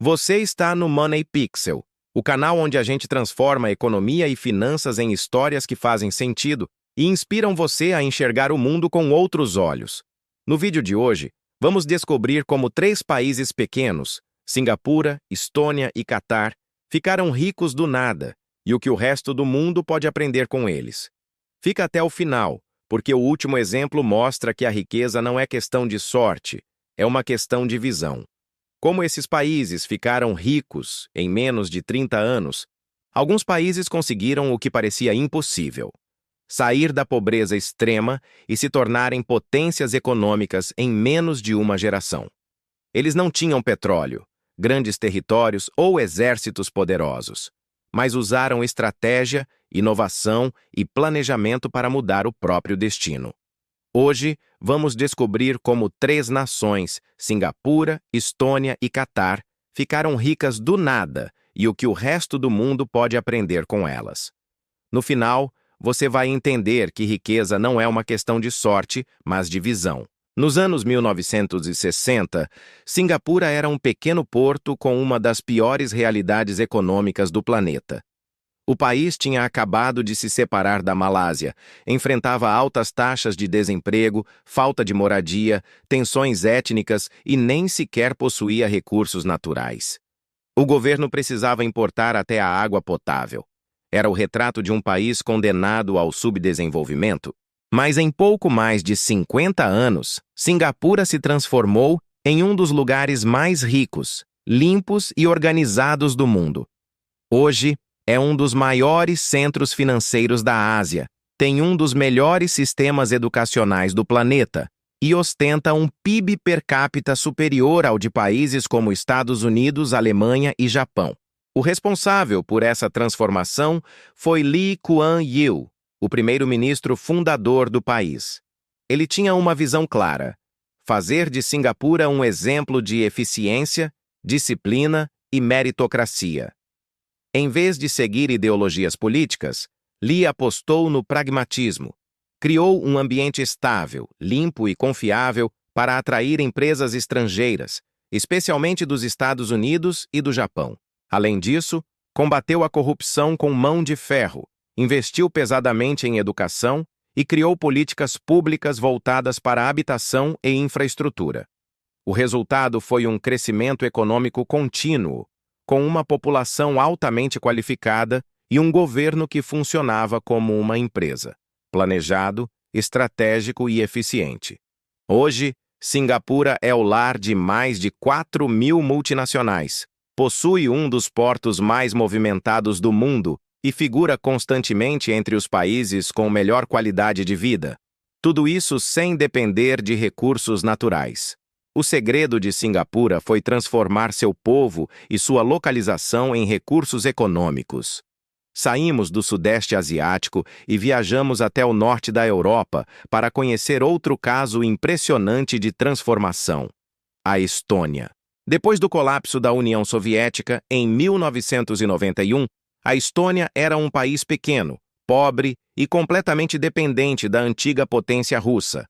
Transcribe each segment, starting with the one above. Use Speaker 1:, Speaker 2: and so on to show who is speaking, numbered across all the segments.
Speaker 1: Você está no Money Pixel, o canal onde a gente transforma economia e finanças em histórias que fazem sentido e inspiram você a enxergar o mundo com outros olhos. No vídeo de hoje, vamos descobrir como três países pequenos, Singapura, Estônia e Catar, ficaram ricos do nada e o que o resto do mundo pode aprender com eles. Fica até o final, porque o último exemplo mostra que a riqueza não é questão de sorte, é uma questão de visão. Como esses países ficaram ricos em menos de 30 anos, alguns países conseguiram o que parecia impossível: sair da pobreza extrema e se tornarem potências econômicas em menos de uma geração. Eles não tinham petróleo, grandes territórios ou exércitos poderosos, mas usaram estratégia, inovação e planejamento para mudar o próprio destino. Hoje, vamos descobrir como três nações, Singapura, Estônia e Catar, ficaram ricas do nada e o que o resto do mundo pode aprender com elas. No final, você vai entender que riqueza não é uma questão de sorte, mas de visão. Nos anos 1960, Singapura era um pequeno porto com uma das piores realidades econômicas do planeta. O país tinha acabado de se separar da Malásia, enfrentava altas taxas de desemprego, falta de moradia, tensões étnicas e nem sequer possuía recursos naturais. O governo precisava importar até a água potável. Era o retrato de um país condenado ao subdesenvolvimento. Mas em pouco mais de 50 anos, Singapura se transformou em um dos lugares mais ricos, limpos e organizados do mundo. Hoje, é um dos maiores centros financeiros da Ásia, tem um dos melhores sistemas educacionais do planeta e ostenta um PIB per capita superior ao de países como Estados Unidos, Alemanha e Japão. O responsável por essa transformação foi Lee Kuan Yew, o primeiro-ministro fundador do país. Ele tinha uma visão clara: fazer de Singapura um exemplo de eficiência, disciplina e meritocracia. Em vez de seguir ideologias políticas, Lee apostou no pragmatismo. Criou um ambiente estável, limpo e confiável para atrair empresas estrangeiras, especialmente dos Estados Unidos e do Japão. Além disso, combateu a corrupção com mão de ferro, investiu pesadamente em educação e criou políticas públicas voltadas para habitação e infraestrutura. O resultado foi um crescimento econômico contínuo, com uma população altamente qualificada e um governo que funcionava como uma empresa, planejado, estratégico e eficiente. Hoje, Singapura é o lar de mais de 4.000 multinacionais, possui um dos portos mais movimentados do mundo e figura constantemente entre os países com melhor qualidade de vida. Tudo isso sem depender de recursos naturais. O segredo de Singapura foi transformar seu povo e sua localização em recursos econômicos. Saímos do Sudeste Asiático e viajamos até o norte da Europa para conhecer outro caso impressionante de transformação: a Estônia. Depois do colapso da União Soviética, em 1991, a Estônia era um país pequeno, pobre e completamente dependente da antiga potência russa.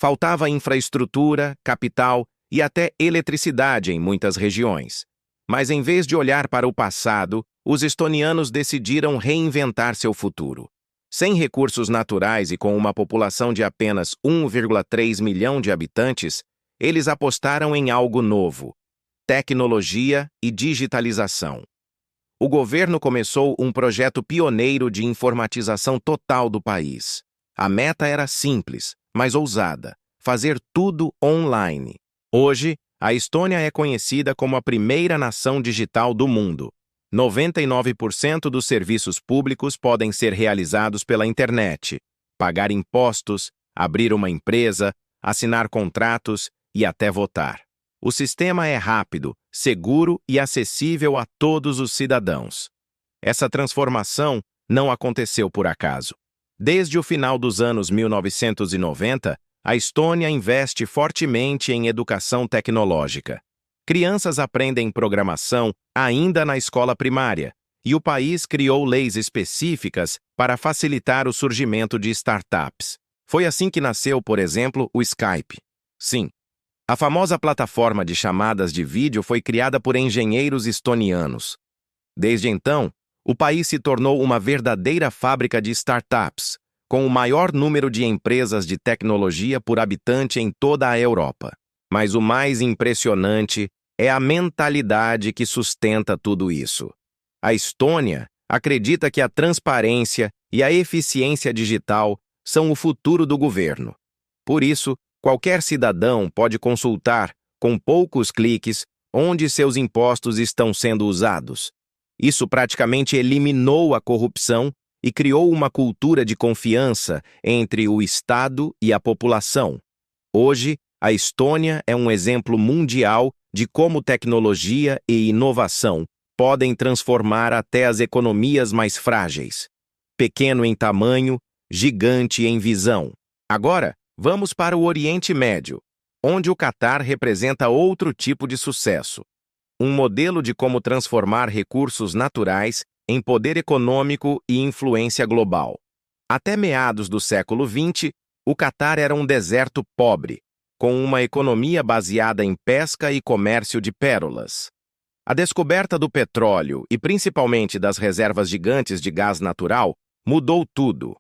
Speaker 1: Faltava infraestrutura, capital e até eletricidade em muitas regiões. Mas em vez de olhar para o passado, os estonianos decidiram reinventar seu futuro. Sem recursos naturais e com uma população de apenas 1,3 milhão de habitantes, eles apostaram em algo novo: tecnologia e digitalização. O governo começou um projeto pioneiro de informatização total do país. A meta era simples, mas ousada: fazer tudo online. Hoje, a Estônia é conhecida como a primeira nação digital do mundo. 99% dos serviços públicos podem ser realizados pela internet. Pagar impostos, abrir uma empresa, assinar contratos e até votar. O sistema é rápido, seguro e acessível a todos os cidadãos. Essa transformação não aconteceu por acaso. Desde o final dos anos 1990, a Estônia investe fortemente em educação tecnológica. Crianças aprendem programação ainda na escola primária, e o país criou leis específicas para facilitar o surgimento de startups. Foi assim que nasceu, por exemplo, o Skype. Sim, A famosa plataforma de chamadas de vídeo foi criada por engenheiros estonianos. Desde então, o país se tornou uma verdadeira fábrica de startups, com o maior número de empresas de tecnologia por habitante em toda a Europa. Mas o mais impressionante é a mentalidade que sustenta tudo isso. A Estônia acredita que a transparência e a eficiência digital são o futuro do governo. Por isso, qualquer cidadão pode consultar, com poucos cliques, onde seus impostos estão sendo usados. Isso praticamente eliminou a corrupção e criou uma cultura de confiança entre o Estado e a população. Hoje, a Estônia é um exemplo mundial de como tecnologia e inovação podem transformar até as economias mais frágeis. Pequeno em tamanho, gigante em visão. Agora, vamos para o Oriente Médio, onde o Catar representa outro tipo de sucesso. Um modelo de como transformar recursos naturais em poder econômico e influência global. Até meados do século XX, o Catar era um deserto pobre, com uma economia baseada em pesca e comércio de pérolas. A descoberta do petróleo e principalmente das reservas gigantes de gás natural mudou tudo.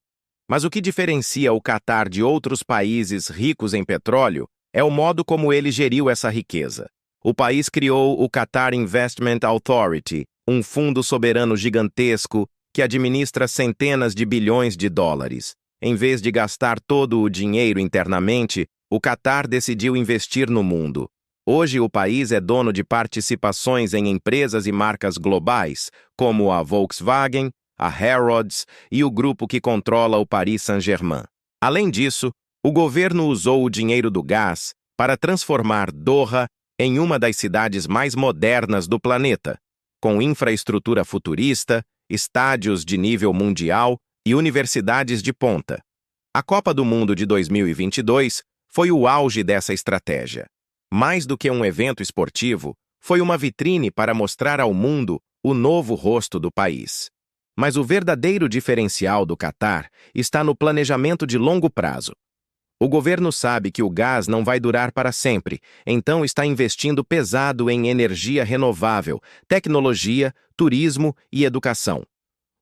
Speaker 1: Mas o que diferencia o Catar de outros países ricos em petróleo é o modo como ele geriu essa riqueza. O país criou o Qatar Investment Authority, um fundo soberano gigantesco que administra centenas de bilhões de dólares. Em vez de gastar todo o dinheiro internamente, o Catar decidiu investir no mundo. Hoje, o país é dono de participações em empresas e marcas globais, como a Volkswagen, a Harrods e o grupo que controla o Paris Saint-Germain. Além disso, o governo usou o dinheiro do gás para transformar Doha em uma das cidades mais modernas do planeta, com infraestrutura futurista, estádios de nível mundial e universidades de ponta. A Copa do Mundo de 2022 foi o auge dessa estratégia. Mais do que um evento esportivo, foi uma vitrine para mostrar ao mundo o novo rosto do país. Mas o verdadeiro diferencial do Catar está no planejamento de longo prazo. O governo sabe que o gás não vai durar para sempre, então está investindo pesado em energia renovável, tecnologia, turismo e educação.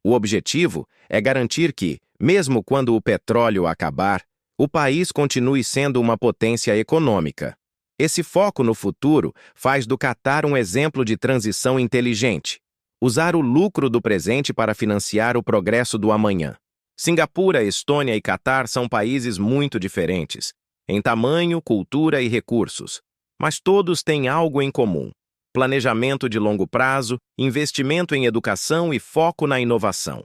Speaker 1: O objetivo é garantir que, mesmo quando o petróleo acabar, o país continue sendo uma potência econômica. Esse foco no futuro faz do Catar um exemplo de transição inteligente. Usar o lucro do presente para financiar o progresso do amanhã. Singapura, Estônia e Catar são países muito diferentes, em tamanho, cultura e recursos, mas todos têm algo em comum: planejamento de longo prazo, investimento em educação e foco na inovação.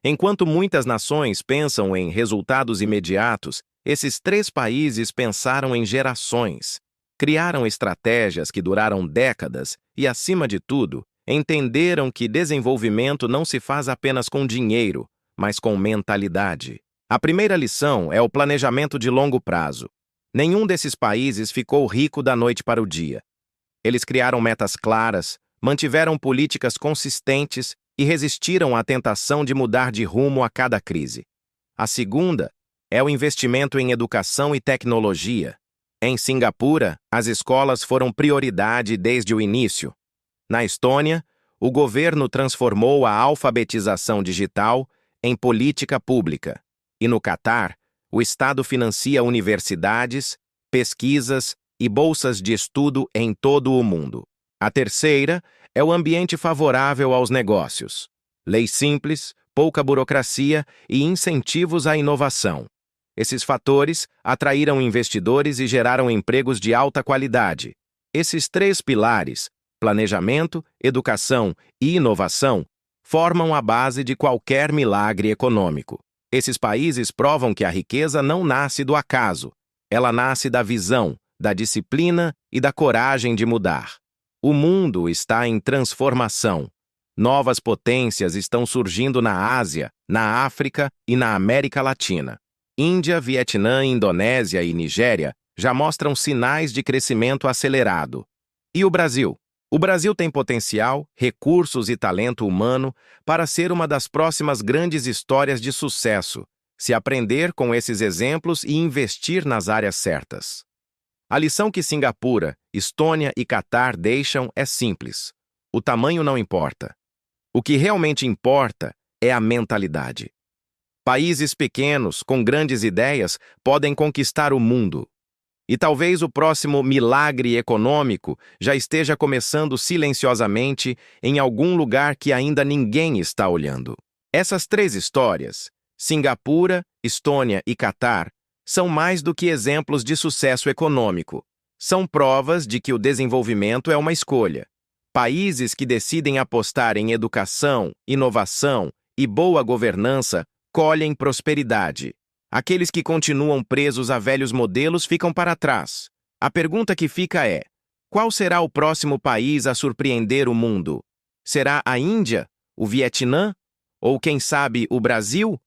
Speaker 1: Enquanto muitas nações pensam em resultados imediatos, esses três países pensaram em gerações. Criaram estratégias que duraram décadas e, acima de tudo, entenderam que desenvolvimento não se faz apenas com dinheiro, mas com mentalidade. A primeira lição é o planejamento de longo prazo. Nenhum desses países ficou rico da noite para o dia. Eles criaram metas claras, mantiveram políticas consistentes e resistiram à tentação de mudar de rumo a cada crise. A segunda é o investimento em educação e tecnologia. Em Singapura, as escolas foram prioridade desde o início. Na Estônia, o governo transformou a alfabetização digital em política pública. E no Catar, o Estado financia universidades, pesquisas e bolsas de estudo em todo o mundo. A terceira é o ambiente favorável aos negócios. Leis simples, pouca burocracia e incentivos à inovação. Esses fatores atraíram investidores e geraram empregos de alta qualidade. Esses três pilares, planejamento, educação e inovação, formam a base de qualquer milagre econômico. Esses países provam que a riqueza não nasce do acaso. Ela nasce da visão, da disciplina e da coragem de mudar. O mundo está em transformação. Novas potências estão surgindo na Ásia, na África e na América Latina. Índia, Vietnã, Indonésia e Nigéria já mostram sinais de crescimento acelerado. E o Brasil? O Brasil tem potencial, recursos e talento humano para ser uma das próximas grandes histórias de sucesso, se aprender com esses exemplos e investir nas áreas certas. A lição que Singapura, Estônia e Catar deixam é simples. O tamanho não importa. O que realmente importa é a mentalidade. Países pequenos, com grandes ideias, podem conquistar o mundo. E talvez o próximo milagre econômico já esteja começando silenciosamente em algum lugar que ainda ninguém está olhando. Essas três histórias, Singapura, Estônia e Catar, são mais do que exemplos de sucesso econômico. São provas de que o desenvolvimento é uma escolha. Países que decidem apostar em educação, inovação e boa governança colhem prosperidade. Aqueles que continuam presos a velhos modelos ficam para trás. A pergunta que fica é: qual será o próximo país a surpreender o mundo? Será a Índia? O Vietnã? Ou, quem sabe, o Brasil?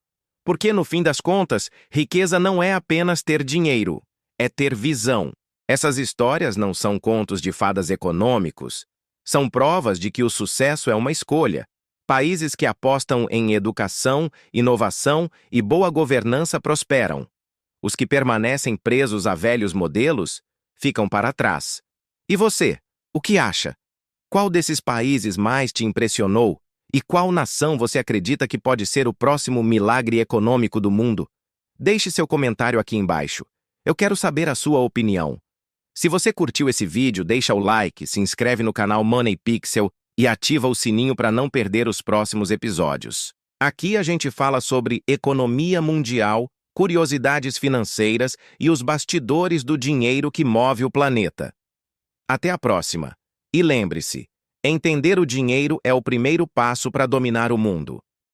Speaker 1: Porque, no fim das contas, riqueza não é apenas ter dinheiro, é ter visão. Essas histórias não são contos de fadas econômicos. São provas de que o sucesso é uma escolha. Países que apostam em educação, inovação e boa governança prosperam. Os que permanecem presos a velhos modelos ficam para trás. E você, o que acha? Qual desses países mais te impressionou? E qual nação você acredita que pode ser o próximo milagre econômico do mundo? Deixe seu comentário aqui embaixo. Eu quero saber a sua opinião. Se você curtiu esse vídeo, deixa o like, se inscreve no canal Money Pixel e ativa o sininho para não perder os próximos episódios. Aqui a gente fala sobre economia mundial, curiosidades financeiras e os bastidores do dinheiro que move o planeta. Até a próxima. E lembre-se, entender o dinheiro é o primeiro passo para dominar o mundo.